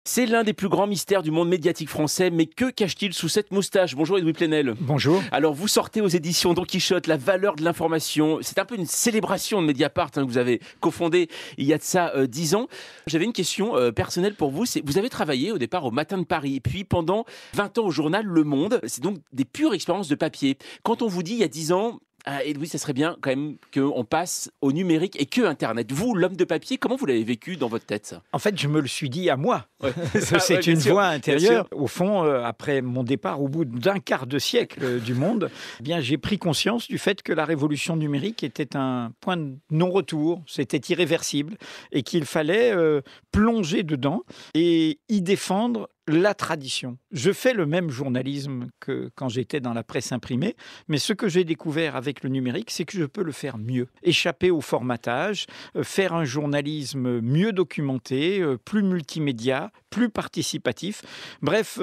C'est l'un des plus grands mystères du monde médiatique français, mais que cache-t-il sous cette moustache? Bonjour Edoui Plenel. Bonjour. Alors vous sortez aux éditions Don Quichotte, La valeur de l'information. C'est un peu une célébration de Mediapart que vous avez cofondé il y a de ça 10 ans. J'avais une question personnelle pour vous. Vous avez travaillé au départ au Matin de Paris, et puis pendant 20 ans au journal Le Monde. C'est donc des pures expériences de papier. Quand on vous dit il y a 10 ans... Ah, Edoui, ça serait bien quand même qu'on passe au numérique et que Internet. Vous, l'homme de papier, comment vous l'avez vécu dans votre tête, ça? En fait, je me le suis dit à moi. Ouais. C'est une voix intérieure. Au fond, après mon départ, au bout d'un quart de siècle du monde, eh bien, j'ai pris conscience du fait que la révolution numérique était un point de non-retour, c'était irréversible, et qu'il fallait plonger dedans et y défendre la tradition. Je fais le même journalisme que quand j'étais dans la presse imprimée, mais ce que j'ai découvert avec le numérique, c'est que je peux le faire mieux. Échapper au formatage, faire un journalisme mieux documenté, plus multimédia, plus participatif. Bref,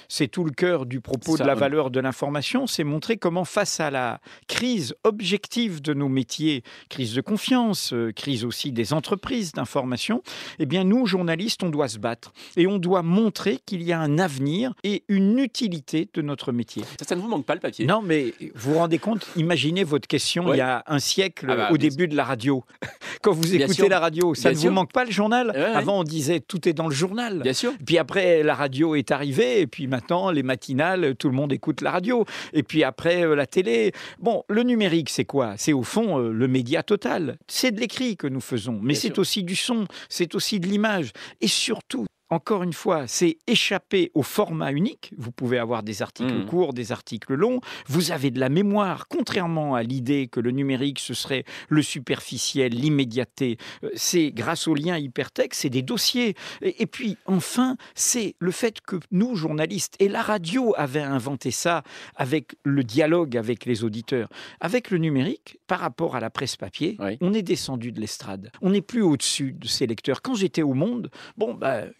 c'est tout le cœur du propos de la valeur de l'information, c'est montrer comment face à la crise objective de nos métiers, crise de confiance, crise aussi des entreprises d'information, eh bien nous, journalistes, on doit se battre et on doit montrer qu'il y a un avenir et une utilité de notre métier. Ça ne vous manque pas le papier? Non, mais vous vous rendez compte, imaginez votre question il y a un siècle, au début de la radio. Quand vous écoutez la radio, ça ne vous manque pas le journal? Avant, on disait tout est dans le journal. Bien sûr. Puis après, la radio est arrivée, et puis maintenant, les matinales, tout le monde écoute la radio. Et puis après, la télé. Bon, le numérique, c'est quoi? C'est au fond le média total. C'est de l'écrit que nous faisons, mais c'est aussi du son, c'est aussi de l'image. Et surtout, encore une fois, c'est échapper au format unique. Vous pouvez avoir des articles courts, des articles longs. Vous avez de la mémoire, contrairement à l'idée que le numérique, ce serait le superficiel, l'immédiateté. C'est grâce aux liens hypertextes, c'est des dossiers. Et puis, enfin, c'est le fait que nous, journalistes, et la radio avait inventé ça avec le dialogue avec les auditeurs. Avec le numérique, par rapport à la presse papier, on est descendu de l'estrade. On n'est plus au-dessus de ces lecteurs. Quand j'étais au Monde,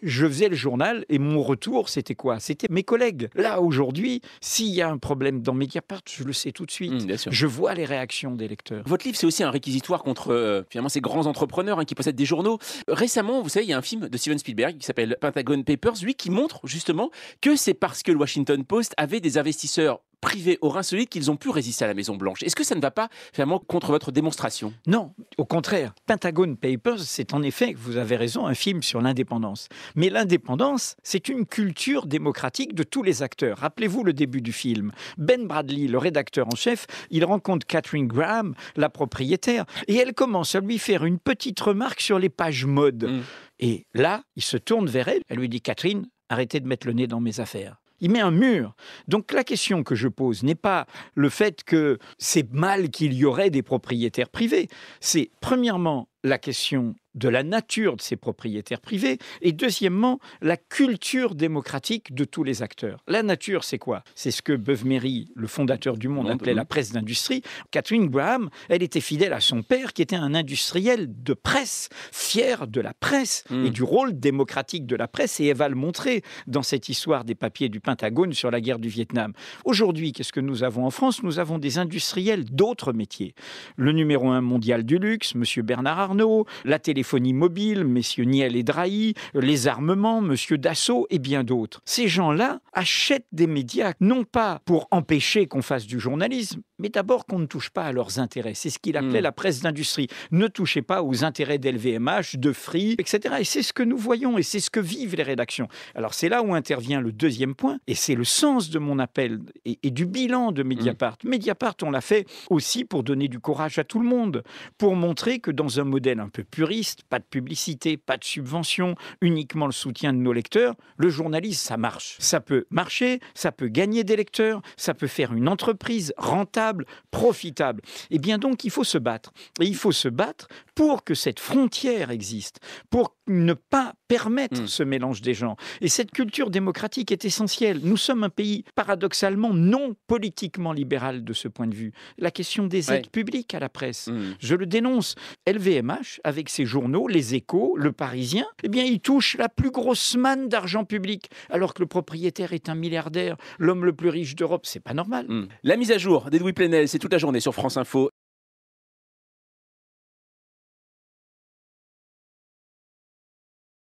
je faisais le journal et mon retour, c'était quoi? C'était mes collègues. Là, aujourd'hui, s'il y a un problème dans Mediapart, je le sais tout de suite. Je vois les réactions des lecteurs. Votre livre, c'est aussi un réquisitoire contre finalement ces grands entrepreneurs qui possèdent des journaux. Récemment, vous savez, il y a un film de Steven Spielberg qui s'appelle Pentagon Papers, lui qui montre justement que c'est parce que le Washington Post avait des investisseurs privés au rein solide qu'ils ont pu résister à la Maison-Blanche. Est-ce que ça ne va pas finalement contre votre démonstration? Non, au contraire. Pentagon Papers, c'est en effet, vous avez raison, un film sur l'indépendance. Mais l'indépendance, c'est une culture démocratique de tous les acteurs. Rappelez-vous le début du film. Ben Bradley, le rédacteur en chef, il rencontre Katharine Graham, la propriétaire, et elle commence à lui faire une petite remarque sur les pages mode. Et là, il se tourne vers elle, elle lui dit « Catherine, arrêtez de mettre le nez dans mes affaires ». Il met un mur. Donc la question que je pose n'est pas le fait que c'est mal qu'il y aurait des propriétaires privés. C'est premièrement la question de la nature de ces propriétaires privés et deuxièmement, la culture démocratique de tous les acteurs. La nature, c'est quoi? C'est ce que Beuve-Méry, le fondateur du Monde, appelait la presse d'industrie. Katharine Graham, elle était fidèle à son père qui était un industriel de presse, fier de la presse et du rôle démocratique de la presse, et elle va le montrer dans cette histoire des papiers du Pentagone sur la guerre du Vietnam. Aujourd'hui, qu'est-ce que nous avons en France? Nous avons des industriels d'autres métiers. Le numéro 1 mondial du luxe, M. Bernard Arnault, la téléphonie mobile, messieurs Niel et Drahi, les armements, monsieur Dassault et bien d'autres. Ces gens-là achètent des médias, non pas pour empêcher qu'on fasse du journalisme, mais d'abord qu'on ne touche pas à leurs intérêts. C'est ce qu'il appelait la presse d'industrie. Ne touchez pas aux intérêts d'LVMH, de Free, etc. Et c'est ce que nous voyons et c'est ce que vivent les rédactions. Alors c'est là où intervient le deuxième point, et c'est le sens de mon appel et du bilan de Mediapart. Mediapart, on l'a fait aussi pour donner du courage à tout le monde, pour montrer que dans un modèle un peu puriste, pas de publicité, pas de subvention, uniquement le soutien de nos lecteurs, le journalisme, ça marche. Ça peut marcher, ça peut gagner des lecteurs, ça peut faire une entreprise rentable, profitable. Et bien donc, il faut se battre. Et il faut se battre pour que cette frontière existe, pour ne pas permettre ce mélange des gens. Et cette culture démocratique est essentielle. Nous sommes un pays paradoxalement non politiquement libéral de ce point de vue. La question des aides publiques à la presse, je le dénonce. LVMH, avec ses journaux, Les Échos, Le Parisien, eh bien, il touche la plus grosse manne d'argent public, alors que le propriétaire est un milliardaire, l'homme le plus riche d'Europe. C'est pas normal. La mise à jour d'Edoui Plenel, c'est toute la journée sur France Info.